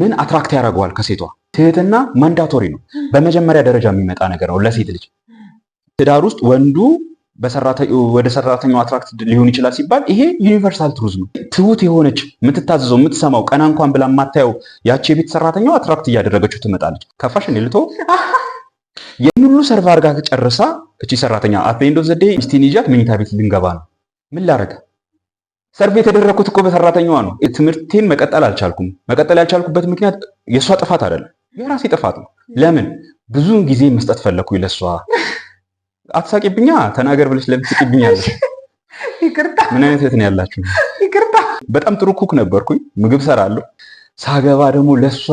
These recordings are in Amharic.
ምን አትራክት ያደርገዋል ከሴቷ? ትህትና ማንዳቶሪ ነው። በመጀመሪያ ደረጃ የሚመጣ ነገር ነው ለሴት ልጅ። ትዳር ውስጥ ወንዱ ወደ ሰራተኛው አትራክት ሊሆን ይችላል ሲባል ይሄ ዩኒቨርሳል ትሩዝ ነው። ትሁት የሆነች የምትታዘዘው የምትሰማው ቀና እንኳን ብላ የማታየው ያቺ የቤት ሰራተኛው አትራክት እያደረገችው ትመጣለች። ከፋሽን ልቶ የሁሉ ሰርቭ አድርጋ ጨርሳ እቺ ሰራተኛ አት ኤንድ ኦፍ ዘ ዴይ ሚስቴን ይዣት መኝታ ቤት ልንገባ ነው። ምን ላደርግ? ሰርቭ የተደረኩት እኮ በሰራተኛዋ ነው። ትምህርቴን መቀጠል አልቻልኩም። መቀጠል ያልቻልኩበት ምክንያት የእሷ ጥፋት አይደለም፣ የራሴ ጥፋት ነው። ለምን ብዙውን ጊዜ መስጠት ፈለኩኝ ለእሷ። አትሳቂብኛ፣ ተናገር ብለሽ ለምን ትስቂብኛለሽ? ይቅርታ። ምን አይነት እህት ነው ያላችሁ? ይቅርታ። በጣም ጥሩ ኩክ ነበርኩኝ፣ ምግብ ሰራለሁ። ሳገባ ደግሞ ለእሷ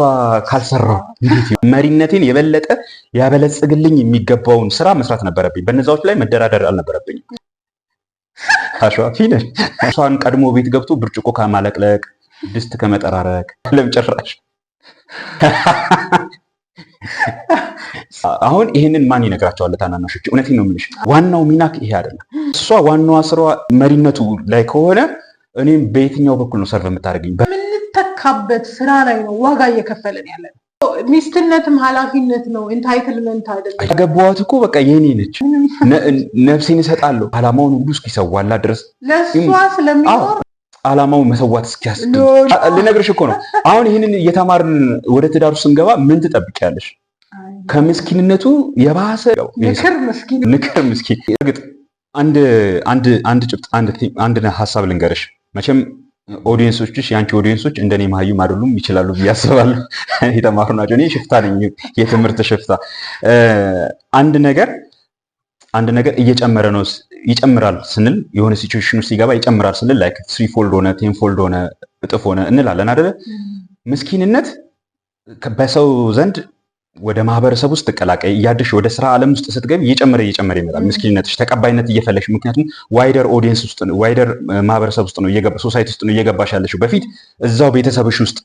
ካልሰራው እንዴት መሪነቴን የበለጠ ያበለጽግልኝ የሚገባውን ስራ መስራት ነበረብኝ። በነዛዎች ላይ መደራደር አልነበረብኝም። አሸዋፊ ነሽ። እሷን ቀድሞ ቤት ገብቶ ብርጭቆ ከማለቅለቅ ድስት ከመጠራረቅ ለምጨራሽ። አሁን ይህንን ማን ይነግራቸዋል? ታናናሾች። እውነቴን ነው የምልሽ፣ ዋናው ሚናክ ይሄ አይደለም። እሷ ዋናዋ ስራዋ መሪነቱ ላይ ከሆነ እኔም በየትኛው በኩል ነው ሰርቭ የምታደርገኝ? በምንተካበት ስራ ላይ ነው ዋጋ እየከፈለን ያለ ነው። ሚስትነትም ኃላፊነት ነው፣ ኢንታይትልመንት አይደለም። ያገባኋት እኮ በቃ የኔ ነች፣ ነፍሴን እሰጣለሁ አላማውን ሁሉ እስኪሰዋላት ድረስ ለእሷ ስለሚኖር አላማው መሰዋት እስኪያስብ ልነግርሽ እኮ ነው። አሁን ይህንን እየተማርን ወደ ትዳሩ ስንገባ ምን ትጠብቂያለሽ? ከምስኪንነቱ የባሰ ንክር ምስኪን። እርግጥ አንድ ሀሳብ ልንገርሽ። መቼም ኦዲየንሶችሽ የአንቺ ኦዲየንሶች እንደኔ መሀዩም አይደሉም ይችላሉ ብዬ አስባለሁ። የተማሩ ናቸው። እኔ ሽፍታ ነኝ፣ የትምህርት ሽፍታ። አንድ ነገር እየጨመረ ነው ይጨምራል ስንል የሆነ ሲቹዌሽን ውስጥ ሲገባ ይጨምራል ስንል ላይክ 3 ፎልድ ሆነ 10 ፎልድ ሆነ እጥፍ ሆነ እንላለን አይደለ? ምስኪንነት በሰው ዘንድ ወደ ማህበረሰብ ውስጥ ትቀላቀይ እያደሽ ወደ ስራ ዓለም ውስጥ ስትገቢ እየጨመረ ይመጣል ምስኪንነትሽ፣ ተቀባይነት እየፈለግሽ። ምክንያቱም ዋይደር ኦዲየንስ ውስጥ ነው፣ ዋይደር ማህበረሰብ ውስጥ ነው ሶሳይቲ ውስጥ ነው እየገባሽ ያለሽው። በፊት እዛው ቤተሰብሽ ውስጥ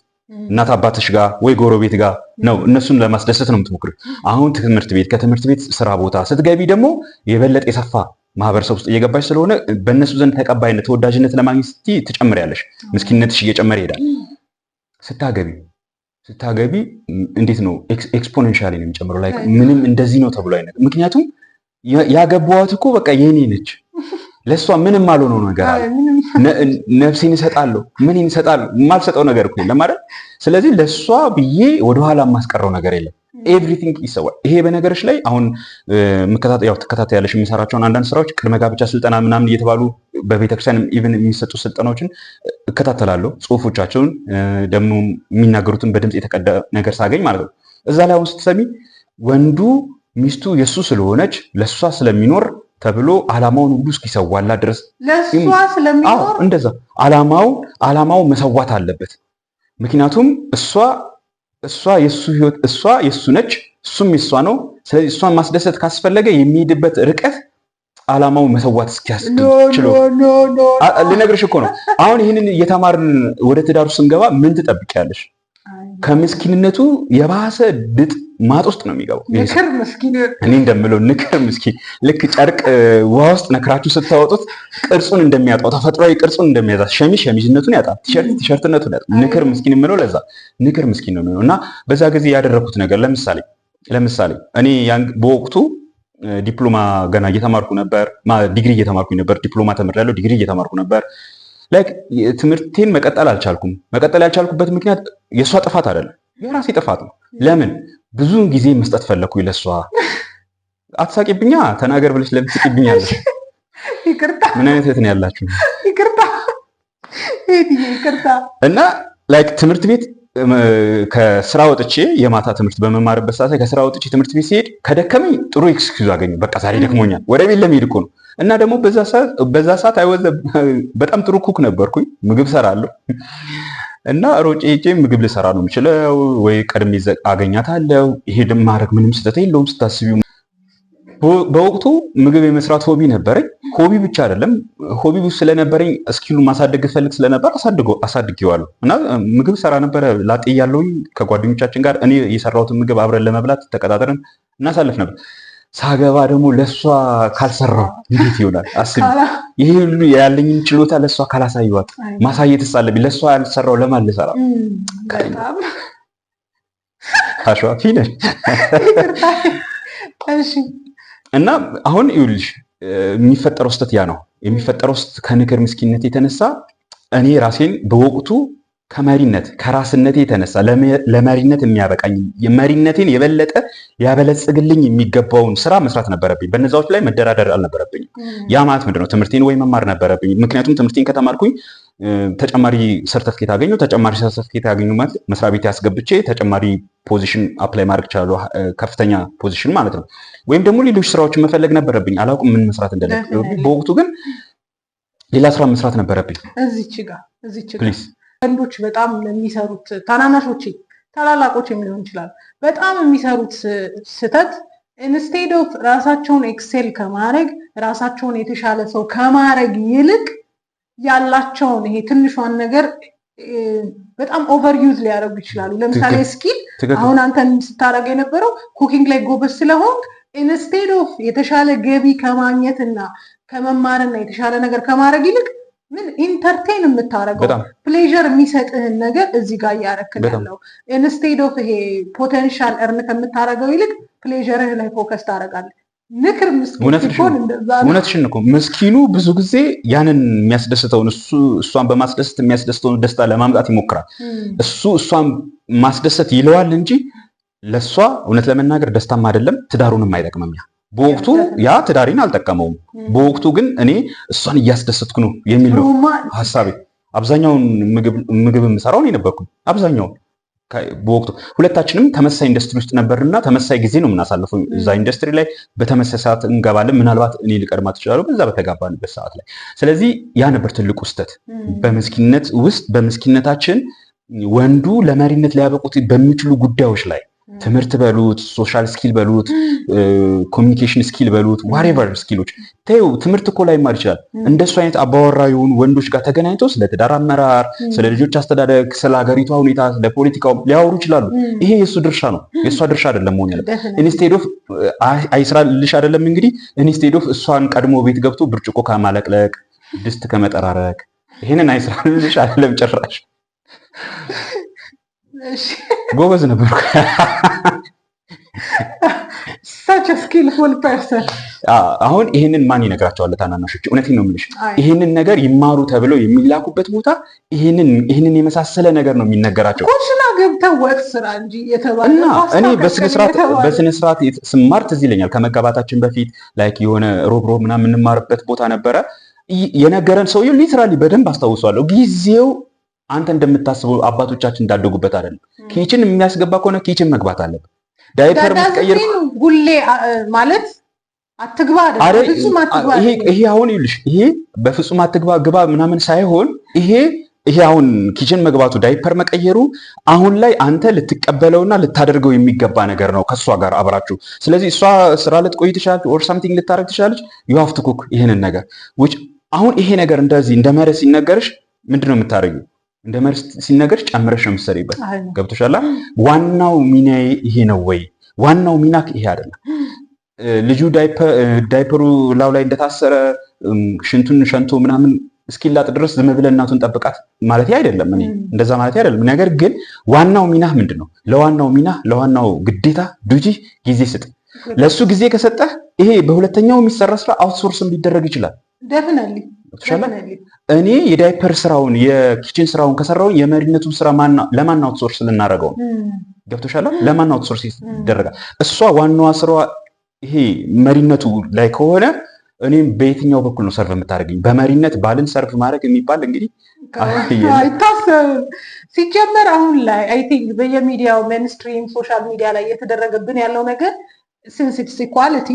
እናት አባትሽ ጋር ወይ ጎረቤት ጋር ነው፣ እነሱን ለማስደሰት ነው የምትሞክሪው። አሁን ትምህርት ቤት፣ ከትምህርት ቤት ስራ ቦታ ስትገቢ ደግሞ የበለጠ የሰፋ ማህበረሰብ ውስጥ እየገባሽ ስለሆነ በእነሱ ዘንድ ተቀባይነት፣ ተወዳጅነት ለማግኘት ትጨምሪያለሽ። ምስኪንነትሽ እየጨመረ ይሄዳል። ስታገቢ እንዴት ነው ኤክስፖኔንሻሊ ነው የሚጨምረው። ላይክ ምንም እንደዚህ ነው ተብሎ አይነት። ምክንያቱም ያገባኋት እኮ በቃ የኔ ነች፣ ለእሷ ምንም አልሆነው ነገር አለ። ነፍሴን እሰጣለሁ፣ ምን እሰጣለሁ? የማልሰጠው ነገር እኮ የለም አይደል? ስለዚህ ለእሷ ብዬ ወደኋላ የማስቀረው ነገር የለም። ኤቭሪቲንግ ይሰዋል። ይሄ በነገሮች ላይ አሁን ትከታተያለሽ የምሰራቸውን አንዳንድ ስራዎች ቅድመ ጋብቻ ስልጠና ምናምን እየተባሉ በቤተክርስቲያን ኢቭን የሚሰጡ ስልጠናዎችን እከታተላለሁ። ጽሁፎቻቸውን ደግሞ የሚናገሩትን በድምፅ የተቀዳ ነገር ሳገኝ ማለት ነው። እዛ ላይ አሁን ስትሰሚ ወንዱ ሚስቱ የእሱ ስለሆነች ለእሷ ስለሚኖር ተብሎ አላማውን ሁሉ እስኪሰዋላት ድረስ ለእሷ ስለሚኖር እንደዛ አላማው መሰዋት አለበት። ምክንያቱም እሷ የሱ ህይወት እሷ የሱ ነች፣ እሱም የሷ ነው። ስለዚህ እሷን ማስደሰት ካስፈለገ የሚሄድበት ርቀት አላማው መሰዋት እስኪያስችለው ልነግርሽ እኮ ነው። አሁን ይህንን እየተማርን ወደ ትዳሩ ስንገባ ምን ትጠብቂያለሽ? ከምስኪንነቱ የባሰ ድጥ ማጥ ውስጥ ነው የሚገባው። እኔ እንደምለው ንክር ምስኪን። ልክ ጨርቅ ውሃ ውስጥ ነክራችሁ ስታወጡት ቅርጹን እንደሚያጣው፣ ተፈጥሯዊ ቅርጹን እንደሚያጣ፣ ሸሚዝነቱን ያጣል፣ ቲሸርትነቱን ያጣል። ንክር ምስኪን የምለው ለዛ ንክር ምስኪን ነው የሚሆነው። እና በዛ ጊዜ ያደረኩት ነገር ለምሳሌ እኔ በወቅቱ ዲፕሎማ ገና እየተማርኩ ነበር፣ ዲግሪ እየተማርኩ ነበር። ዲፕሎማ ተምሬያለሁ፣ ዲግሪ እየተማርኩ ነበር። ላይክ ትምህርቴን መቀጠል አልቻልኩም። መቀጠል ያልቻልኩበት ምክንያት የእሷ ጥፋት አይደለም፣ የራሴ ጥፋት ነው። ለምን ብዙውን ጊዜ መስጠት ፈለኩኝ ለእሷ። አትሳቂብኛ፣ ተናገር ብለሽ ለምን ትስቂብኛለሽ? ይቅርታ። ምን አይነት እህት ነው ያላችሁ? ይቅርታ። እና ላይክ ትምህርት ቤት ከስራ ወጥቼ የማታ ትምህርት በመማርበት ሰዓት ላይ ከስራ ወጥቼ ትምህርት ቤት ሲሄድ ከደከመኝ ጥሩ ኤክስኪውዝ አገኘሁ። በቃ ዛሬ ደክሞኛል፣ ወደ ቤት ለመሄድ እኮ ነው። እና ደግሞ በዛ ሰዓት በጣም ጥሩ ኩክ ነበርኩኝ፣ ምግብ ሰራለሁ። እና ሮጬ ሄጄ ምግብ ልሰራ ነው የምችለው፣ ወይ ቀድሜ አገኛታለሁ። ይሄ ማድረግ ምንም ስህተት የለውም ስታስቢው። በወቅቱ ምግብ የመስራት ሆቢ ነበረኝ። ሆቢ ብቻ አይደለም፣ ሆቢ ስለነበረኝ እስኪሉ ማሳደግ ፈልግ ስለነበር አሳድጌዋለሁ። እና ምግብ ሰራ ነበረ ላጤ ያለውኝ ከጓደኞቻችን ጋር እኔ የሰራሁትን ምግብ አብረን ለመብላት ተቀጣጥረን እናሳልፍ ነበር። ሳገባ ደግሞ ለእሷ ካልሰራው እንዴት ይሆናል? አስቢ። ይሄ ሁሉ ያለኝን ችሎታ ለእሷ ካላሳየኋት ማሳየት አለብኝ። ለእሷ ያልሰራው ለማን ልሰራ? አሸዋፊ ነሽ። እሺ እና አሁን ይኸውልሽ የሚፈጠረው ስህተት ያ ነው የሚፈጠረው ከንግር ምስኪንነት የተነሳ እኔ ራሴን በወቅቱ ከመሪነት ከራስነቴ የተነሳ ለመሪነት የሚያበቃኝ የመሪነቴን የበለጠ ሊያበለጽግልኝ የሚገባውን ስራ መስራት ነበረብኝ። በነዛዎች ላይ መደራደር አልነበረብኝም። ያ ማለት ምንድነው? ትምህርቴን ወይ መማር ነበረብኝ። ምክንያቱም ትምህርቴን ከተማርኩኝ ተጨማሪ ሰርተፍኬት አገኘሁ። ተጨማሪ ሰርተፍኬት ያገኘሁ ማለት መስሪያ ቤት ያስገብቼ ተጨማሪ ፖዚሽን አፕላይ ማድረግ እችላለሁ፣ ከፍተኛ ፖዚሽን ማለት ነው። ወይም ደግሞ ሌሎች ስራዎችን መፈለግ ነበረብኝ። አላውቅም ምን መስራት እንደነበረብኝ። በወቅቱ ግን ሌላ ስራ መስራት ነበረብኝ። እዚች ጋር ፕሊዝ ወንዶች በጣም የሚሰሩት ታናናሾች ታላላቆች ሊሆን ይችላል በጣም የሚሰሩት ስህተት ኢንስቴድ ኦፍ ራሳቸውን ኤክሴል ከማድረግ ራሳቸውን የተሻለ ሰው ከማድረግ ይልቅ ያላቸውን ይሄ ትንሿን ነገር በጣም ኦቨርዩዝ ሊያደርጉ ይችላሉ። ለምሳሌ ስኪል አሁን አንተን ስታደርግ የነበረው ኩኪንግ ላይ ጎበዝ ስለሆንክ ኢንስቴድ ኦፍ የተሻለ ገቢ ከማግኘትና ከመማርና የተሻለ ነገር ከማድረግ ይልቅ ምን ኢንተርቴን የምታደርገው ፕሌዥር የሚሰጥህን ነገር እዚህ ጋር እያደረክን ያለው ኢንስቴድ ኦፍ ይሄ ፖቴንሻል እርን ከምታደርገው ይልቅ ፕሌዥርህ ላይ ፎከስ ታደርጋለህ። ንክር እውነትሽን እኮ ምስኪኑ ብዙ ጊዜ ያንን የሚያስደስተውን እሷን በማስደሰት የሚያስደስተውን ደስታ ለማምጣት ይሞክራል። እሷን ማስደሰት ይለዋል እንጂ ለእሷ እውነት ለመናገር ደስታም አይደለም ትዳሩንም አይጠቅምም። በወቅቱ ያ ትዳሪን አልጠቀመውም። በወቅቱ ግን እኔ እሷን እያስደሰትኩ ነው የሚል ነው ሀሳቤ። አብዛኛውን ምግብ የምሰራው እኔ ነበርኩኝ። አብዛኛውን በወቅቱ ሁለታችንም ተመሳሳይ ኢንዱስትሪ ውስጥ ነበርና ተመሳሳይ ጊዜ ነው የምናሳልፈው እዛ ኢንዱስትሪ ላይ። በተመሳሳይ ሰዓት እንገባለን። ምናልባት እኔ ልቀድማት እችላለሁ በዛ በተጋባንበት ሰዓት ላይ። ስለዚህ ያ ነበር ትልቁ ስህተት በምስኪንነት ውስጥ። በምስኪንነታችን ወንዱ ለመሪነት ሊያበቁት በሚችሉ ጉዳዮች ላይ ትምህርት በሉት፣ ሶሻል ስኪል በሉት፣ ኮሚኒኬሽን ስኪል በሉት፣ ዋሬቨር ስኪሎች ተይው። ትምህርት እኮ ላይማር ይችላል። እንደሱ አይነት አባወራ የሆኑ ወንዶች ጋር ተገናኝተው ስለ ትዳር አመራር፣ ስለ ልጆች አስተዳደግ፣ ስለ ሀገሪቷ ሁኔታ፣ ስለ ፖለቲካው ሊያወሩ ይችላሉ። ይሄ የእሱ ድርሻ ነው፣ የእሷ ድርሻ አይደለም መሆን ያለበት። ኢንስቴድ ኦፍ አይስራልሽ አይደለም እንግዲህ ኢንስቴድ ኦፍ እሷን ቀድሞ ቤት ገብቶ ብርጭቆ ከማለቅለቅ፣ ድስት ከመጠራረቅ ይሄንን አይስራልሽ አይደለም ጭራሽ። ጎበዝ ነበር። such a skillful person። አሁን ይሄንን ማን ይነግራቸዋል? ታናናሾች። እውነቴን ነው የምልሽ። ይሄንን ነገር ይማሩ ተብለው የሚላኩበት ቦታ ይሄንን የመሳሰለ ነገር ነው የሚነገራቸው። ኩሽና ገብተው ወጥ ስራ እንጂ የተባለ እና እኔ በስነ ስርዓት ስማር ትዝ ይለኛል ከመጋባታችን በፊት ላይክ የሆነ ሮብ ምናምን የምንማርበት ቦታ ነበረ። የነገረን ሰውዬው ሊትራሊ በደንብ አስታውሳለሁ። ጊዜው አንተ እንደምታስበው አባቶቻችን እንዳደጉበት አይደለም። ኪችን የሚያስገባ ከሆነ ኪችን መግባት አለበት። ዳይፐር ማስቀየር ሁሌ ማለት አትግባ አይደል? ፍጹም አትግባ። ይሄ አሁን ይልሽ ይሄ በፍጹም አትግባ ግባ ምናምን ሳይሆን ይሄ አሁን ኪችን መግባቱ ዳይፐር መቀየሩ አሁን ላይ አንተ ልትቀበለውና ልታደርገው የሚገባ ነገር ነው ከሷ ጋር አብራችሁ። ስለዚህ እሷ ስራ ልትቆይ ትችላለች ኦር ሳምቲንግ ልታረግ ትችላለች። you have to cook ይሄንን ነገር which አሁን ይሄ ነገር እንደዚህ እንደመረስ ሲነገርሽ ምንድነው የምታረጊው? እንደመርስ ሲነገርሽ ጨምረሽ ነው የምትሰሪበት። ገብቶሻል? ዋናው ሚና ይሄ ነው ወይ? ዋናው ሚና ይሄ አይደለም። ልጁ ዳይፐሩ ላው ላይ እንደታሰረ ሽንቱን ሸንቶ ምናምን እስኪላጥ ድረስ ዝም ብለህ እናቱን ጠብቃት ማለት አይደለም። እኔ እንደዛ ማለት አይደለም። ነገር ግን ዋናው ሚና ምንድነው? ለዋናው ሚና ለዋናው ግዴታ ዱጂ ጊዜ ስጥ። ለሱ ጊዜ ከሰጠህ ይሄ በሁለተኛው የሚሰራ ስራ አውትሶርስም ሊደረግ ይችላል። ዴፊኒትሊ እኔ የዳይፐር ስራውን የኪችን ስራውን ከሰራው የመሪነቱን ስራ ለማን አውትሶርስ ልናደርገው ነው? ገብቶሻል? ለማን አውትሶርስ ይደረጋል? እሷ ዋናዋ ስራዋ ይሄ መሪነቱ ላይ ከሆነ እኔም በየትኛው በኩል ነው ሰርቭ የምታደርገኝ? በመሪነት ባልን ሰርቭ ማድረግ የሚባል እንግዲህ አይታሰብም። ሲጀመር አሁን ላይ አይ ቲንክ በየሚዲያው ሜንስትሪም ሶሻል ሚዲያ ላይ እየተደረገብን ያለው ነገር ሲንስ ኢትስ ኢኳሊቲ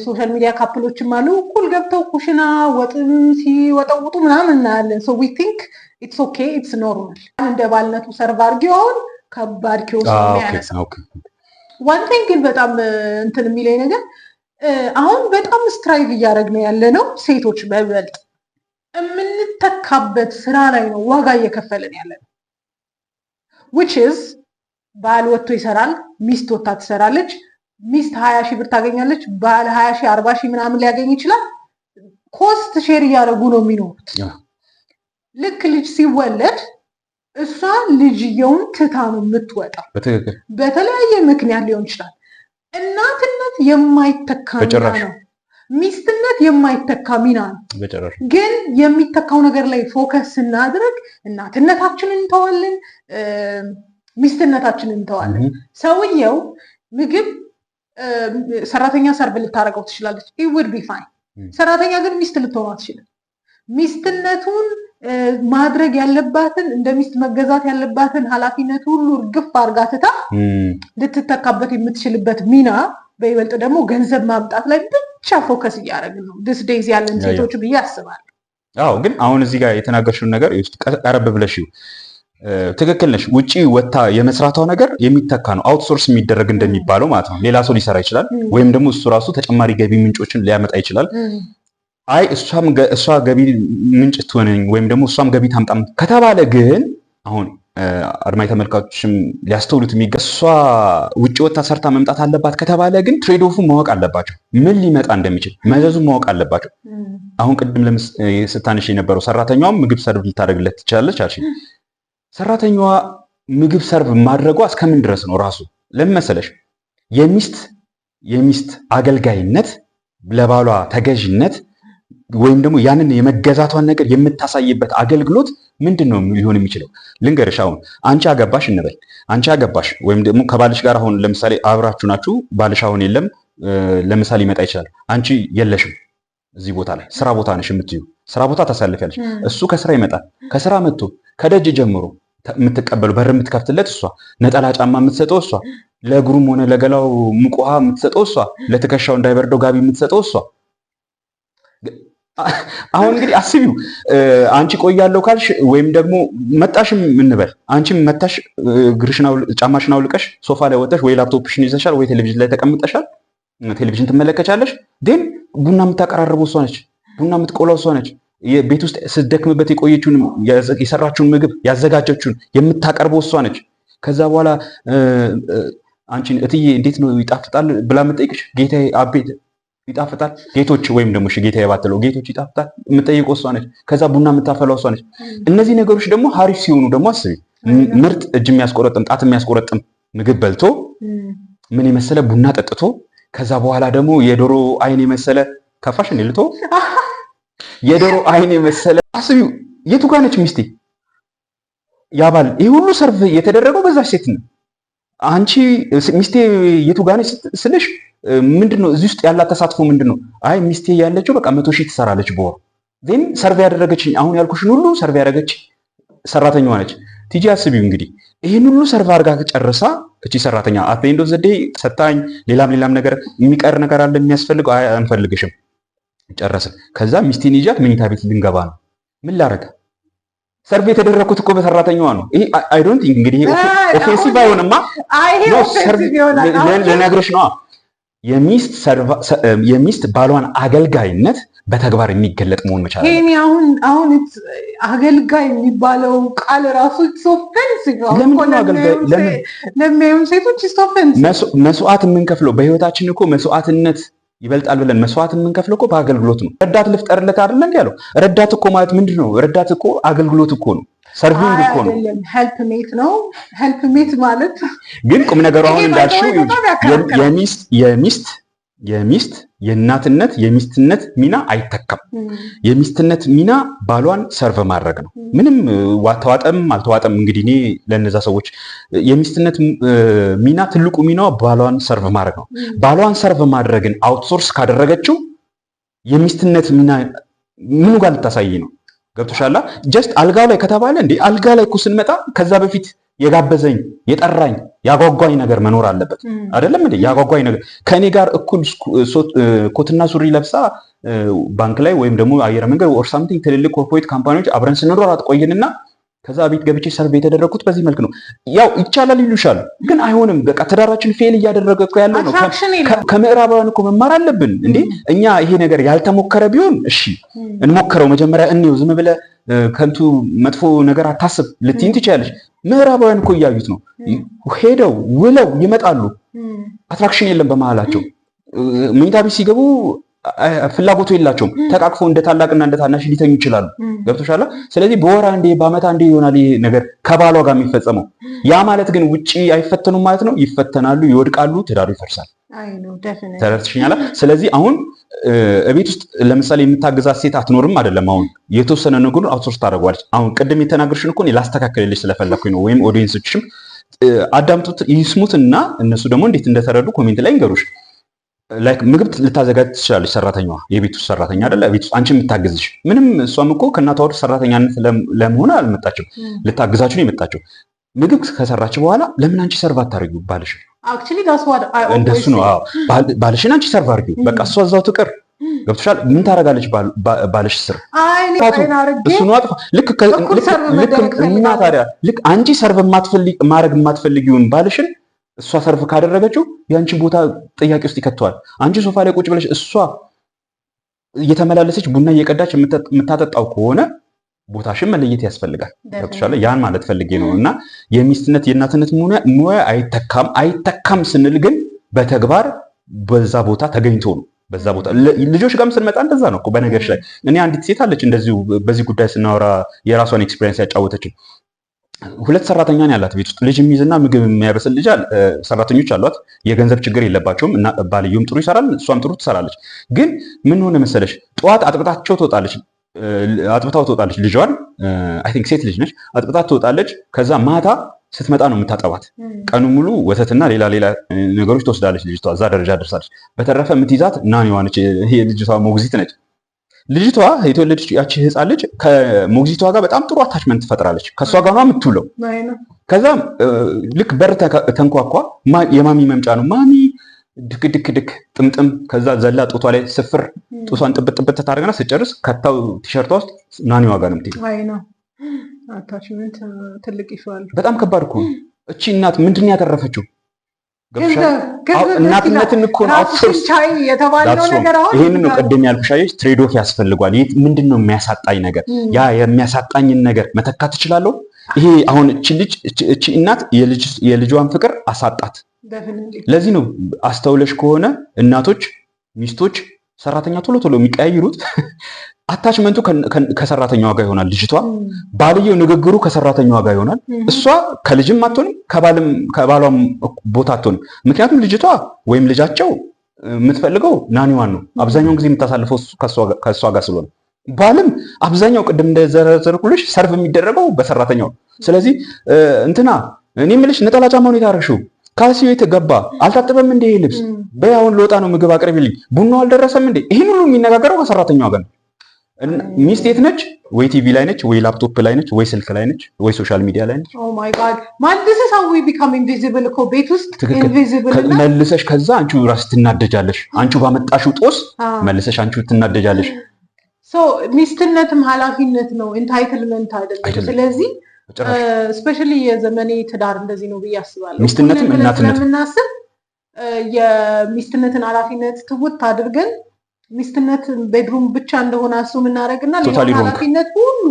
ሶሻል ሚዲያ ካፕሎችም አሉ እኩል ገብተው ኩሽና ወጥም ሲወጠውጡ ምናምን እናያለን። ሶ ዊ ቲንክ ኢትስ ኦኬ ኢትስ ኖርማል። እንደ ባልነቱ ሰርቭ አድርጊው አሁን ከባድ ኪዮስ ነው የሚያነሳው። ዋን ቲንግ ግን በጣም እንትን የሚለኝ ነገር አሁን በጣም ስትራይቭ እያደረግን ያለ ነው ሴቶች በበልጥ የምንተካበት ስራ ላይ ነው ዋጋ እየከፈልን ያለ ነው። which is ባል ወጥቶ ይሰራል፣ ሚስት ወጥታ ትሰራለች። ሚስት 20 ሺህ ብር ታገኛለች፣ ባል 20 ሺህ 40 ሺህ ምናምን ሊያገኝ ይችላል። ኮስት ሼር እያደረጉ ነው የሚኖሩት። ልክ ልጅ ሲወለድ እሷ ልጅየውን ትታ ነው የምትወጣው። በትክክል በተለያየ ምክንያት ሊሆን ይችላል። እናትነት የማይተካ ሚና ነው። ሚስትነት የማይተካ ሚና ነው። ግን የሚተካው ነገር ላይ ፎከስ ስናድርግ እናትነታችንን እንተዋለን፣ ሚስትነታችንን እንተዋለን። ሰውየው ምግብ ሰራተኛ ሰርቭ ልታደርገው ትችላለች፣ it would be fine። ሰራተኛ ግን ሚስት ልትሆን አትችልም። ሚስትነቱን ማድረግ ያለባትን እንደ ሚስት መገዛት ያለባትን ኃላፊነት ሁሉ እርግፍ አድርጋ ትታ ልትተካበት የምትችልበት ሚና በይበልጥ ደግሞ ገንዘብ ማምጣት ላይ ብቻ ፎከስ እያደረግን ነው ዲስ ዴይዝ ያለን ሴቶች ብዬ አስባለሁ። አዎ ግን አሁን እዚህ ጋር የተናገርሽውን ነገር ውስጥ ቀረብ ብለሽው ትክክል ነሽ። ውጪ ወታ የመስራቷ ነገር የሚተካ ነው፣ አውትሶርስ የሚደረግ እንደሚባለው ማለት ነው። ሌላ ሰው ሊሰራ ይችላል፣ ወይም ደግሞ እሱ ራሱ ተጨማሪ ገቢ ምንጮችን ሊያመጣ ይችላል። አይ እሷ ገቢ ምንጭ ትሆነኝ ወይም ደግሞ እሷም ገቢ ታምጣም ከተባለ ግን አሁን አድማጭ ተመልካቾችም ሊያስተውሉት የሚገባ እሷ ውጪ ወታ ሰርታ መምጣት አለባት ከተባለ ግን ትሬድ ኦፉ ማወቅ አለባቸው። ምን ሊመጣ እንደሚችል መዘዙ ማወቅ አለባቸው። አሁን ቅድም ስታነሽ የነበረው ሰራተኛዋም ምግብ ሰርቭ ልታደርግለት ትችላለች አልሽ። ሰራተኛዋ ምግብ ሰርቭ ማድረጓ እስከምን ድረስ ነው? ራሱ ለምን መሰለሽ የሚስት አገልጋይነት ለባሏ ተገዥነት ወይም ደግሞ ያንን የመገዛቷን ነገር የምታሳይበት አገልግሎት ምንድን ነው ሊሆን የሚችለው? ልንገርሽ። አሁን አንቺ አገባሽ እንበል። አንቺ አገባሽ ወይም ደግሞ ከባልሽ ጋር አሁን ለምሳሌ አብራችሁ ናችሁ፣ ባልሽ አሁን የለም፣ ለምሳሌ ይመጣ ይችላል። አንቺ የለሽም እዚህ ቦታ ላይ ስራ ቦታ ነሽ የምትዩ፣ ስራ ቦታ ታሳልፊያለሽ። እሱ ከስራ ይመጣል። ከስራ መጥቶ ከደጅ ጀምሮ የምትቀበሉ በር የምትከፍትለት እሷ፣ ነጠላ ጫማ የምትሰጠው እሷ፣ ለእግሩም ሆነ ለገላው ሙቅ ውሃ የምትሰጠው እሷ፣ ለትከሻው እንዳይበርደው ጋቢ የምትሰጠው እሷ። አሁን እንግዲህ አስቢው፣ አንቺ ቆያለሁ ካልሽ ወይም ደግሞ መጣሽም እንበል፣ አንቺም መጣሽ ጫማሽን አውልቀሽ ሶፋ ላይ ወጥተሽ ወይ ላፕቶፕሽን ይዘሻል ወይ ቴሌቪዥን ላይ ተቀምጠሻል፣ ቴሌቪዥን ትመለከቻለሽ። ግን ቡና የምታቀራርበው እሷ ነች፣ ቡና የምትቆላው እሷ ነች። ቤት ውስጥ ስትደክምበት የቆየችውን የሰራችውን ምግብ ያዘጋጀችውን የምታቀርበው እሷ ነች። ከዛ በኋላ አንቺን እትዬ እንዴት ነው ይጣፍጣል ብላ የምጠይቅሽ፣ ጌታዬ አቤት ይጣፍጣል፣ ጌቶች ወይም ደግሞ ጌታዬ ባትለው ጌቶች ይጣፍጣል የምጠይቀው እሷ ነች። ከዛ ቡና የምታፈላው እሷ ነች። እነዚህ ነገሮች ደግሞ ሀሪፍ ሲሆኑ ደግሞ አስቢ፣ ምርጥ እጅ የሚያስቆረጥም ጣት የሚያስቆረጥም ምግብ በልቶ ምን የመሰለ ቡና ጠጥቶ ከዛ በኋላ ደግሞ የዶሮ አይን የመሰለ ከፋሽ ልቶ የዶሮ አይን የመሰለ አስቢው። የቱ ጋር ነች ሚስቴ? ያባል ይሄ ሁሉ ሰርቭ የተደረገው በዛች ሴት ነው። አንቺ ሚስቴ የቱ ጋር ነች ስልሽ ምንድነው እዚህ ውስጥ ያላት ተሳትፎ ምንድነው? አይ ሚስቴ ያለችው በቃ 100 ሺህ ትሰራለች በወር ዜን ሰርቭ ያደረገችኝ አሁን ያልኩሽን ሁሉ ሰርቭ ያደረገች ሰራተኛዋ ነች። ቲጂ አስቢው እንግዲህ ይሄን ሁሉ ሰርቭ አድርጋ ጨርሳ እቺ ሰራተኛ አት ኤንድ ኦፍ ዘ ዴይ ሰጣኝ፣ ሌላም ነገር የሚቀር ነገር አለ የሚያስፈልገው፣ አይ አንፈልግሽም ጨረስን። ከዛ ሚስቴን ይዣት መኝታ ቤት ልንገባ ነው። ምን ላረጋ? ሰርቭ የተደረኩት እኮ በሰራተኛዋ ነው። ይሄ አይ ዶንት ቲንክ እንግዲህ ኦፌንሲቭ አይሆንማ። ለነገርሽ ነው የሚስት ባሏን አገልጋይነት በተግባር የሚገለጥ መሆን መቻል። ይሄ አሁን አገልጋይ የሚባለው ቃል ራሱ ኦፌንሲቭ ነው። ለምን ሴቶች መስዋዕት የምንከፍለው በህይወታችን እኮ መስዋዕትነት ይበልጣል ብለን መስዋዕት የምንከፍለው እኮ በአገልግሎት ነው። ረዳት ልፍጠርለት አይደል እንዴ ያለው? ረዳት እኮ ማለት ምንድነው? ረዳት እኮ አገልግሎት እኮ ነው፣ ሰርቪንግ እኮ ነው። ሄልፕ ሜት ነው። ሄልፕ ሜት ማለት ግን ቁም ነገሩ አሁን እንዳልሽው የሚስት የእናትነት የሚስትነት ሚና አይተካም። የሚስትነት ሚና ባሏን ሰርቭ ማድረግ ነው። ምንም ተዋጠም አልተዋጠም እንግዲህ እኔ ለነዛ ሰዎች የሚስትነት ሚና ትልቁ ሚናዋ ባሏን ሰርቭ ማድረግ ነው። ባሏን ሰርቭ ማድረግን አውትሶርስ ካደረገችው የሚስትነት ሚና ምኑ ጋር ልታሳይ ነው? ገብቶሻላ? ጀስት አልጋ ላይ ከተባለ እንዴ አልጋ ላይ እኮ ስንመጣ ከዛ በፊት የጋበዘኝ የጠራኝ ያጓጓኝ ነገር መኖር አለበት አይደለም እንዴ? ያጓጓኝ ነገር ከኔ ጋር እኩል ኮትና ሱሪ ለብሳ ባንክ ላይ ወይም ደግሞ አየር መንገድ ኦር ሳምቲንግ ትልልቅ ኮርፖሬት ካምፓኒዎች አብረን ስንኖር አትቆይንና ከዛ ቤት ገብቼ ሰርቭ የተደረኩት በዚህ መልክ ነው። ያው ይቻላል ይሉሻል፣ ግን አይሆንም። በቃ ትዳራችን ፌል እያደረገ እኮ ያለው ነው። ከምዕራባውያን እኮ መማር አለብን እንዴ። እኛ ይሄ ነገር ያልተሞከረ ቢሆን እሺ እንሞክረው፣ መጀመሪያ እንየው፣ ዝም ብለህ ከንቱ መጥፎ ነገር አታስብ ልትይን ትችያለሽ። ምዕራባውያን እኮ እያዩት ነው። ሄደው ውለው ይመጣሉ። አትራክሽን የለም በመሃላቸው። መኝታ ቤት ሲገቡ ፍላጎቱ የላቸውም። ተቃቅፈው እንደ ታላቅና እንደ ታናሽ ሊተኙ ይችላሉ። ገብቶሻል? ስለዚህ በወር አንዴ በአመት አንዴ ይሆናል ይሄ ነገር ከባሏ ጋር የሚፈጸመው። ያ ማለት ግን ውጪ አይፈተኑም ማለት ነው። ይፈተናሉ፣ ይወድቃሉ፣ ትዳሩ ይፈርሳል። ተረድተሽኛል? ስለዚህ አሁን እቤት ውስጥ ለምሳሌ የምታግዛት ሴት አትኖርም አይደለም። አሁን የተወሰነ ነገሩን አውትሶርስ ታደርገዋለች። አሁን ቅድም የተናገርሽን እኮ ላስተካክልልሽ ስለፈለኩኝ ነው። ወይም ኦዲየንሶችም አዳምጡት ይስሙትና እነሱ ደግሞ እንዴት እንደተረዱ ኮሜንት ላይ እንገሩሽ። ላይክ ምግብ ልታዘጋጅ ትችላለች ሰራተኛዋ፣ የቤት ውስጥ ሰራተኛ አይደለ? ቤት ውስጥ አንቺ የምታግዝሽ ምንም። እሷም እኮ ከእናቷ ወደ ሰራተኛነት ለመሆን አልመጣችም፣ ልታግዛችሁ ነው የመጣችው። ምግብ ከሰራች በኋላ ለምን አንቺ ሰርቭ አታደርጊው ባልሽ? እንደሱ ነው። ባልሽን አንቺ ሰርቭ አድርጊው፣ በቃ እሷ እዛው ትቅር። ገብቶሻል? ምን ታደርጋለች ባልሽ ስር? እሱ ነው አጥፋ። ልክ እና ታዲያ ልክ አንቺ ሰርቭ ማድረግ የማትፈልጊውን ባልሽን እሷ ሰርቭ ካደረገችው የአንቺን ቦታ ጥያቄ ውስጥ ይከተዋል። አንቺ ሶፋ ላይ ቁጭ ብለሽ እሷ እየተመላለሰች ቡና እየቀዳች የምታጠጣው ከሆነ ቦታሽን መለየት ያስፈልጋል። ገብቶሻል? ያን ማለት ፈልጌ ነው። እና የሚስትነት የእናትነት ሙያ አይተካም ስንል ግን በተግባር በዛ ቦታ ተገኝቶ ነው። በዛ ቦታ ልጆች ጋርም ስንመጣ እንደዛ ነው እኮ። በነገርሽ ላይ እኔ አንዲት ሴት አለች እንደዚሁ በዚህ ጉዳይ ስናወራ የራሷን ኤክስፒሪየንስ ያጫወተችን። 2 ሰራተኛ ነው ያላት ቤት ውስጥ ልጅ የሚይዝና ምግብ የሚያበስል ልጅ ሰራተኞች አሏት። የገንዘብ ችግር የለባቸውም እና ባልየውም ጥሩ ይሰራል፣ እሷም ጥሩ ትሰራለች። ግን ምን ሆነ መሰለሽ ጠዋት አጥብታው ትወጣለች ልጇን። አይ ቲንክ ሴት ልጅ ነች። አጥብታት ትወጣለች። ከዛ ማታ ስትመጣ ነው የምታጠባት። ቀኑ ሙሉ ወተትና ሌላ ነገሮች ትወስዳለች ልጅቷ። እዛ ደረጃ ደርሳለች። በተረፈ የምትይዛት ናኒዋ ነች። ይሄ ልጅቷ ሞግዚት ነች። ልጅቷ የተወለደች ያቺ ህፃን ልጅ ከሞግዚቷ ጋር በጣም ጥሩ አታችመንት ትፈጥራለች። ከሷ ጋር ነው የምትውለው። ከዛ ልክ በር ተንኳኳ። የማሚ መምጫ ነው። ማሚ ድክ ድክ ድክ ጥምጥም። ከዛ ዘላ ጦቷ ላይ ስፍር ጦቷን ጥብጥ ጥብጥ ታደርግና ስጨርስ ከታው ቲሸርቷ ውስጥ ናኒዋ ጋር ነው የምትሄደው። አታችመንት ትልቅ ይፈዋል። በጣም ከባድ እኮ ነው። እቺ እናት ምንድን ነው ያተረፈችው? እናትነትን እኮ ነው አውትሶርስ የተባለው ነገር። አሁን ይሄንን ነው ቅድም ያልኩሽ። አየሽ ትሬድ ኦፍ ያስፈልጓል። ምንድን ነው የሚያሳጣኝ ነገር? ያ የሚያሳጣኝን ነገር መተካት እችላለሁ። ይሄ አሁን እቺ እናት የልጇን ፍቅር አሳጣት። ለዚህ ነው አስተውለሽ ከሆነ እናቶች፣ ሚስቶች ሰራተኛ ቶሎ ቶሎ የሚቀያይሩት። አታችመንቱ ከሰራተኛዋ ጋር ይሆናል። ልጅቷ ባልየው ንግግሩ ከሰራተኛዋ ጋር ይሆናል። እሷ ከልጅም አትሆንም ከባሏም ቦታ አትሆንም። ምክንያቱም ልጅቷ ወይም ልጃቸው የምትፈልገው ናኒዋን ነው። አብዛኛውን ጊዜ የምታሳልፈው ከእሷ ጋር ስለሆነ፣ ባልም አብዛኛው ቅድም እንደዘረዘርኩልሽ ሰርቭ የሚደረገው በሰራተኛው። ስለዚህ እንትና እኔ የምልሽ ነጠላ ጫማውን የታረሽው ካልሲው የት ገባ? አልታጠበም እንደ ይሄ ልብስ በያውን ለወጣ ነው ምግብ አቅርቢልኝ፣ ቡናው አልደረሰም እንዴ? ይህን ሁሉ የሚነጋገረው ከሰራተኛዋ ጋር ነው። ሚስት የት ነች? ወይ ቲቪ ላይ ነች፣ ወይ ላፕቶፕ ላይ ነች፣ ወይ ስልክ ላይ ነች፣ ወይ ሶሻል ሚዲያ ላይ ነች። ኦ ማይ ጋድ ማን this is how we become invisible እኮ ቤት ውስጥ invisible እና መልሰሽ ከዛ አንቺ ራስሽ ትናደጃለሽ። አንቺ ባመጣሽው ጦስ መልሰሽ አንቺ ትናደጃለሽ። ሚስትነትም ኃላፊነት ነው፣ ኢንታይትልመንት አይደለም። ስለዚህ ስፔሻሊ የዘመኔ ትዳር እንደዚህ ነው ብዬ አስባለሁ። ሚስትነትም እናትነት የምናስብ የሚስትነትን ኃላፊነት ትውት አድርገን ሚስትነት ቤድሩም ብቻ እንደሆነ አሱ የምናደርግና ሌላ ኃላፊነት ሁሉ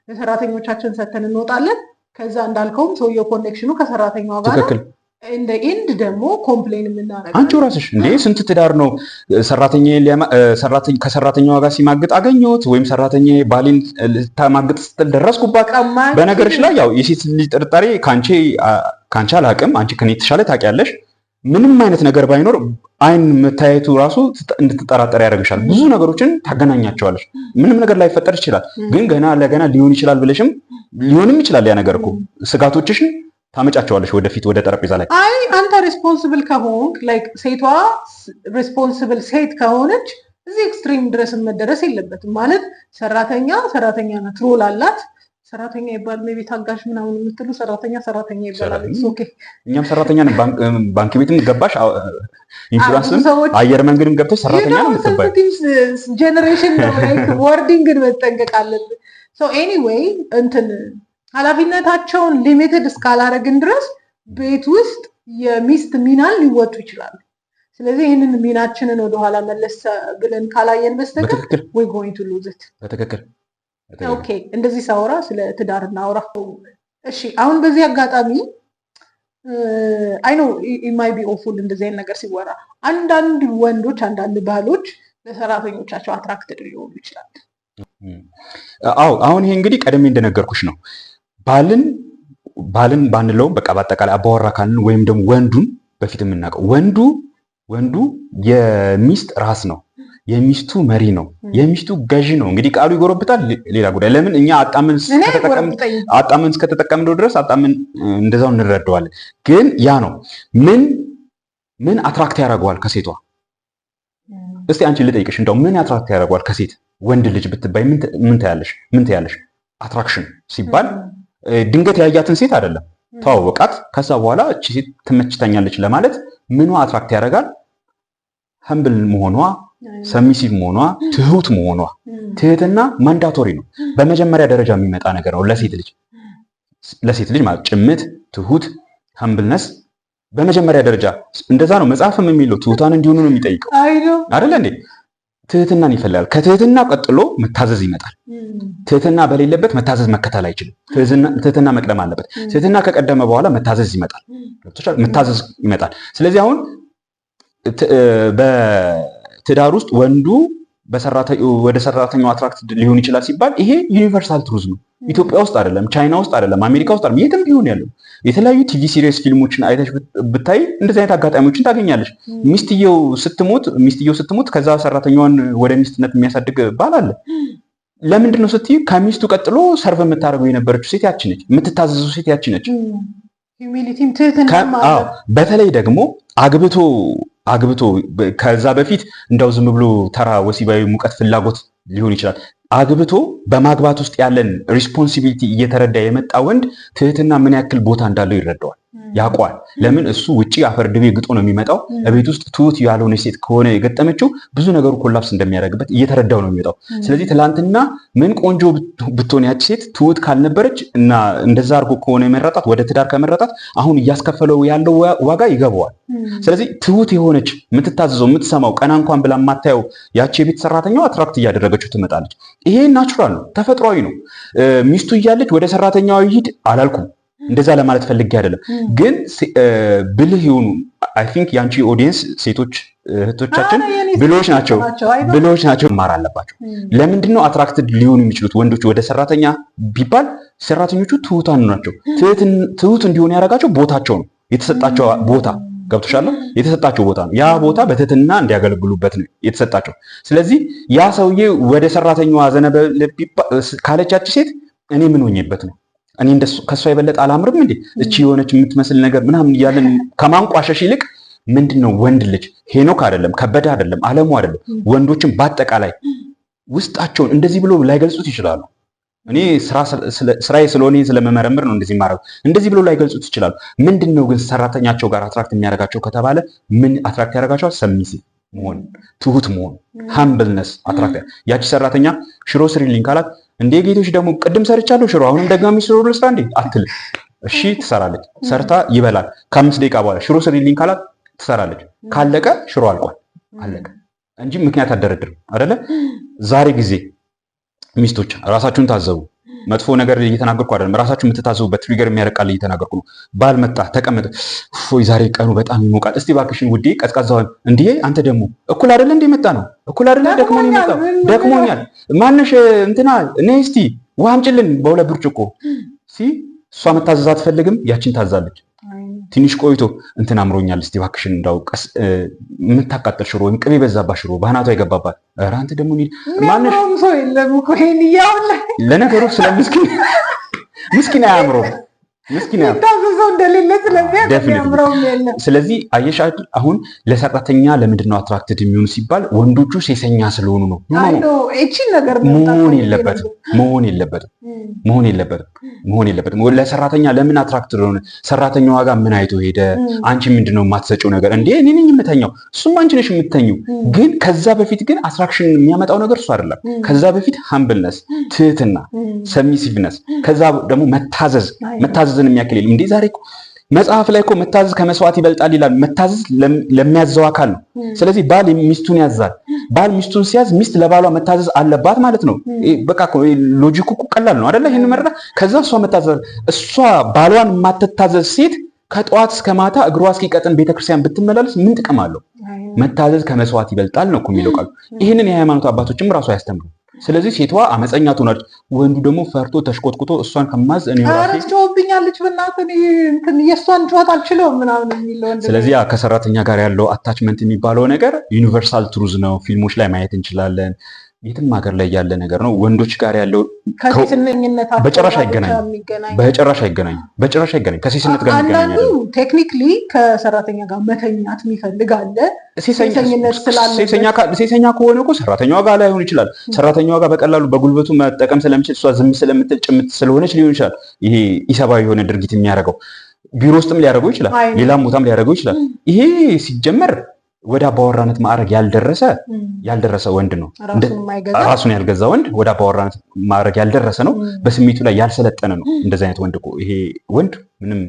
ለሰራተኞቻችን ሰተን እንወጣለን። ከዛ እንዳልከውም ሰውየው ኮኔክሽኑ ከሰራተኛዋ ጋር ነው። እንደ ኢንድ ደግሞ ኮምፕሌን የምናደርገው አንቺው ራስሽ እንዴ ስንት ትዳር ነው ከሰራተኛዋ ጋር ሲማግጥ አገኘሁት፣ ወይም ሰራተኛዬ ባሌን ታማግጥ ስትል ደረስኩባት። በነገርሽ ላይ ያው የሴት ልጅ ጥርጣሬ ካንቺ አላቅም፣ አንቺ ከኔ የተሻለ ታውቂያለሽ። ምንም አይነት ነገር ባይኖር አይን መታየቱ ራሱ እንድትጠራጠር ያደርግሻል። ብዙ ነገሮችን ታገናኛቸዋለሽ። ምንም ነገር ላይፈጠር ይችላል፣ ግን ገና ለገና ሊሆን ይችላል ብለሽም ሊሆንም ይችላል። ያ ነገር እኮ ስጋቶችሽን ታመጫቸዋለሽ ወደፊት ወደ ጠረጴዛ ላይ። አይ አንተ ሪስፖንሲብል ከሆንክ ላይክ ሴቷ ሪስፖንሲብል ሴት ከሆነች እዚህ ኤክስትሪም ድረስ መደረስ የለበትም። ማለት ሰራተኛ ናት፣ ሮል አላት። ሰራተኛ ይባል ሜቢ ታጋሽ ምናምን የምትሉ ሰራተኛ ይባላል። ኦኬ እኛም ሰራተኛ ነን። ባንክ ቤትም ገባሽ፣ ኢንሹራንስም አየር መንገድም ገብተሽ ሰራተኛ ነው የምትባይ። ጀነሬሽን ነው ላይክ ወርዲንግን መጠንቀቅ አለብን። ሶ ኤኒዌይ እንትን ኃላፊነታቸውን ሊሚትድ እስካላረግን ድረስ ቤት ውስጥ የሚስት ሚናን ሊወጡ ይችላሉ። ስለዚህ ይህንን ሚናችንን ወደኋላ መለስ ብለን ካላየን በስተቀር ወይ going to lose it። በትክክል ኦኬ። እንደዚህ ሳወራ ስለ ትዳር እናወራ። እሺ አሁን በዚህ አጋጣሚ አይ ኖ it might be awful እንደዚህ አይነት ነገር ሲወራ አንዳንድ ወንዶች አንዳንድ ባሎች ለሰራተኞቻቸው አትራክትድ ሊሆኑ ይችላል። አዎ አሁን ይሄ እንግዲህ ቀደም እንደነገርኩሽ ነው። ባልን ባንለውም በቃ በአጠቃላይ አባወራ ካልን ወይም ደግሞ ወንዱን በፊት የምናውቀው ወንዱ የሚስት ራስ ነው፣ የሚስቱ መሪ ነው፣ የሚስቱ ገዢ ነው። እንግዲህ ቃሉ ይጎረብጣል፣ ሌላ ጉዳይ። ለምን እኛ አጣመን እስከተጠቀምነው ድረስ አጣመን እንደዛው እንረዳዋለን። ግን ያ ነው ምን አትራክት ያደርገዋል ከሴቷ? እስቲ አንቺ ልጠይቅሽ፣ እንደው ምን አትራክት ያደርገዋል ከሴት? ወንድ ልጅ ብትባይ ምን ታያለሽ? አትራክሽን ሲባል ድንገት ያያትን ሴት አይደለም፣ ተዋወቃት፣ ከዛ በኋላ እቺ ሴት ትመችተኛለች ለማለት ምኗ አትራክት ያደርጋል? ሀምብል መሆኗ፣ ሰሚሲቭ መሆኗ፣ ትሁት መሆኗ። ትህትና ማንዳቶሪ ነው፣ በመጀመሪያ ደረጃ የሚመጣ ነገር ነው ለሴት ልጅ ማለት ጭምት፣ ትሁት፣ ሀምብልነስ በመጀመሪያ ደረጃ እንደዛ ነው። መጽሐፍም የሚለው ትሁታን እንዲሆኑ ነው የሚጠይቀው አይደለ እንዴ? ትህትናን ይፈልጋል። ከትህትና ቀጥሎ መታዘዝ ይመጣል። ትህትና በሌለበት መታዘዝ መከተል አይችልም። ትህትና መቅደም አለበት። ትህትና ከቀደመ በኋላ መታዘዝ ይመጣል። ስለዚህ አሁን በትዳር ውስጥ ወንዱ ወደ ሰራተኛው አትራክት ሊሆን ይችላል ሲባል ይሄ ዩኒቨርሳል ትሩዝ ነው። ኢትዮጵያ ውስጥ አይደለም፣ ቻይና ውስጥ አይደለም፣ አሜሪካ ውስጥ አይደለም፣ የትም ቢሆን ያለው የተለያዩ ቲቪ ሲሪየስ ፊልሞችን አይተሽ ብታይ እንደዚህ አይነት አጋጣሚዎችን ታገኛለሽ። ሚስትየው ስትሞት ከዛ ሰራተኛዋን ወደ ሚስትነት የሚያሳድግ ባል አለ። ለምንድን ነው ስትይ ከሚስቱ ቀጥሎ ሰርቭ የምታደርገው የነበረችው ሴት ያቺ ነች፣ የምትታዘዘው ሴት ያቺ ነች። በተለይ ደግሞ አግብቶ ከዛ በፊት እንደው ዝም ብሎ ተራ ወሲባዊ ሙቀት ፍላጎት ሊሆን ይችላል። አግብቶ በማግባት ውስጥ ያለን ሪስፖንሲቢሊቲ እየተረዳ የመጣ ወንድ ትህትና ምን ያክል ቦታ እንዳለው ይረዳዋል፣ ያውቀዋል። ለምን እሱ ውጪ አፈር ድቤ ግጦ ነው የሚመጣው። እቤት ውስጥ ትሁት ያልሆነ ሴት ከሆነ የገጠመችው ብዙ ነገሩ ኮላፕስ እንደሚያደርግበት እየተረዳው ነው የሚመጣው። ስለዚህ ትላንትና ምን ቆንጆ ብትሆን ያች ሴት ትሁት ካልነበረች እና እንደዛ አድርጎ ከሆነ የመረጣት ወደ ትዳር ከመረጣት አሁን እያስከፈለው ያለው ዋጋ ይገባዋል። ስለዚህ ትሁት የሆነች የምትታዘዘው የምትሰማው ቀና እንኳን ብላ የማታየው ያቺ የቤት ሰራተኛው አትራክት እያደረገችው ትመጣለች። ይሄ ናቹራል ነው፣ ተፈጥሯዊ ነው። ሚስቱ እያለች ወደ ሰራተኛዋ ይሂድ አላልኩም፣ እንደዛ ለማለት ፈልጌ አይደለም። ግን ብልህ ይሁኑ። አይ ቲንክ ያንቺ ኦዲየንስ ሴቶች እህቶቻችን ብልሆች ናቸው፣ መማር አለባቸው። ለምንድን ነው አትራክትድ ሊሆኑ የሚችሉት ወንዶች ወደ ሰራተኛ ቢባል? ሰራተኞቹ ትሁታን ናቸው። ትሁት እንዲሆኑ ያደረጋቸው ቦታቸው ነው፣ የተሰጣቸው ቦታ ገብቶሻል? የተሰጣቸው ቦታ ነው። ያ ቦታ በትህትና እንዲያገለግሉበት ነው የተሰጣቸው። ስለዚህ ያ ሰውዬ ወደ ሰራተኛዋ ዘነበለ ካለቻች ሴት እኔ ምን ሆኜበት ነው? እኔ ከሷ የበለጠ አላምርም እንዴ? እቺ የሆነች የምትመስል ነገር ምናምን እያለን ከማንቋሸሽ ይልቅ ምንድነው ወንድ ልጅ ሄኖክ አይደለም፣ ከበደ አይደለም፣ አለሙ አይደለም፣ ወንዶችን በአጠቃላይ ውስጣቸውን እንደዚህ ብሎ ላይገልጹት ይችላሉ። እኔ ስራዬ ስለሆነ ስለመመረምር ነው እንደዚህ ማረው። እንደዚህ ብሎ ላይገልጹት ይችላሉ። ምንድነው ግን ሰራተኛቸው ጋር አትራክት የሚያደርጋቸው ከተባለ ምን አትራክት ያደርጋቸዋል? ሰሚሲቭ መሆን፣ ትሁት መሆን፣ ሃምብልነስ አትራክት። ያቺ ሰራተኛ ሽሮ ስሪልኝ ካላት እንዴ ጌቶች ደግሞ ቅድም ሰርቻለሁ ሽሮ አሁንም ደጋሚ ሽሮ ልስራ እንዴ አትልም። እሺ ትሰራለች። ሰርታ ይበላል። ከ5 ደቂቃ በኋላ ሽሮ ስሪልኝ ካላት ትሰራለች። ካለቀ ሽሮ አልቋል፣ አለቀ እንጂ ምክንያት አደረድር አይደለ? ዛሬ ጊዜ ሚስቶች ራሳችሁን ታዘቡ። መጥፎ ነገር እየተናገርኩ አይደለም፣ ራሳችሁ የምትታዘቡበት ትሪገር የሚያረቃል እየተናገርኩ ነው። ባል መጣ ተቀመጠ፣ ፎይ ዛሬ ቀኑ በጣም ይሞቃል፣ እስቲ ባክሽን ውዴ ቀዝቃዛውን። እንዴ አንተ ደግሞ እኩል አይደለ እንደ መጣ ነው እኩል አይደለ? ደክሞኛል ማነሽ እንትና ነይ እስቲ ውሃ አምጪልን በሁለት ብርጭቆ። እሷ መታዘዝ አትፈልግም፣ ያችን ታዛለች። ትንሽ ቆይቶ እንትን አምሮኛል እስቲ ባክሽን እንዳውቀስ የምታቃጥል ሽሮ ወይም ቅቤ በዛባት ሽሮ ባህናቷ ይገባባት። ኧረ አንተ ደግሞ ማነሽ ሰው የለም እኮ ይሄን ይያውላ። ለነገሩ ምስኪን አያምሮም፣ ምስኪን ታዘዘው እንደሌለ ስለሚያምረው የለም። ስለዚህ አየሽ አሁን ለሰራተኛ ለምንድን ነው አትራክትድ የሚሆኑ ሲባል ወንዶቹ ሴሰኛ ስለሆኑ ነው። እቺ ነገር መሆን የለበትም። ለሰራተኛ ለምን አትራክትድ ሆነ? ሰራተኛዋ ጋር ምን አይቶ ሄደ? አንቺ ምንድነው የማትሰጪው ነገር? እንዴ እኔ ነኝ የምተኛው፣ እሱም አንቺ ነሽ የምተኙው። ግን ከዛ በፊት ግን አትራክሽን የሚያመጣው ነገር እሱ አይደለም። ከዛ በፊት ሃምብልነስ፣ ትህትና፣ ሰሚሲቭነስ፣ ከዛ ደግሞ መታዘዝን የሚያክል የለም። እንዴ ዛሬ መጽሐፍ ላይ እኮ መታዘዝ ከመስዋዕት ይበልጣል ይላል። መታዘዝ ለሚያዘው አካል ነው። ስለዚህ ባል ሚስቱን ያዛል። ባል ሚስቱን ሲያዝ ሚስት ለባሏ መታዘዝ አለባት ማለት ነው። በቃ ሎጂኩ ቀላል ነው አይደለ? ይሄን መረዳ። ከዛ እሷ መታዘዝ፣ እሷ ባሏን የማትታዘዝ ሴት ከጠዋት እስከ ማታ እግሯ እስኪቀጥን ቤተክርስቲያን ብትመላለስ ምን ጥቅም አለው? መታዘዝ ከመስዋዕት ይበልጣል ነው እኮ የሚለው ቃሉ። ይህንን የሃይማኖት አባቶችም ራሱ አያስተምሩም። ስለዚህ ሴቷ አመፀኛ ትሆናለች፣ ወንዱ ደግሞ ፈርቶ ተሽቆጥቁጦ እሷን ከማዝ እኔ ራሴ ትጮህብኛለች በእናትህ እንትን የእሷን ጩኸት አልችለውም ምናምን የሚለው። ስለዚህ ከሰራተኛ ጋር ያለው አታችመንት የሚባለው ነገር ዩኒቨርሳል ትሩዝ ነው። ፊልሞች ላይ ማየት እንችላለን። የትም ሀገር ላይ ያለ ነገር ነው። ወንዶች ጋር ያለው በጭራሽ አይገናኝም። ከሴትነት ጋር አንዳንዱ ቴክኒክሊ ከሰራተኛ ጋር መተኛት የሚፈልግ አለ። ሴሰኛ ከሆነ እኮ ሰራተኛዋ ጋር ላይሆን ይችላል። ሰራተኛዋ ጋር በቀላሉ በጉልበቱ መጠቀም ስለምችል እሷ ዝም ስለምትል ጭምት ስለሆነች ሊሆን ይችላል ይሄ ኢሰባዊ የሆነ ድርጊት የሚያደርገው። ቢሮ ውስጥም ሊያደርገው ይችላል፣ ሌላም ቦታም ሊያደርገው ይችላል። ይሄ ሲጀመር ወደ አባወራነት ማዕረግ ያልደረሰ ወንድ ነው። ራሱን ያልገዛ ወንድ ወደ አባወራነት ማዕረግ ያልደረሰ ነው። በስሜቱ ላይ ያልሰለጠነ ነው። እንደዚህ አይነት ወንድ እኮ ይሄ ወንድ ምንም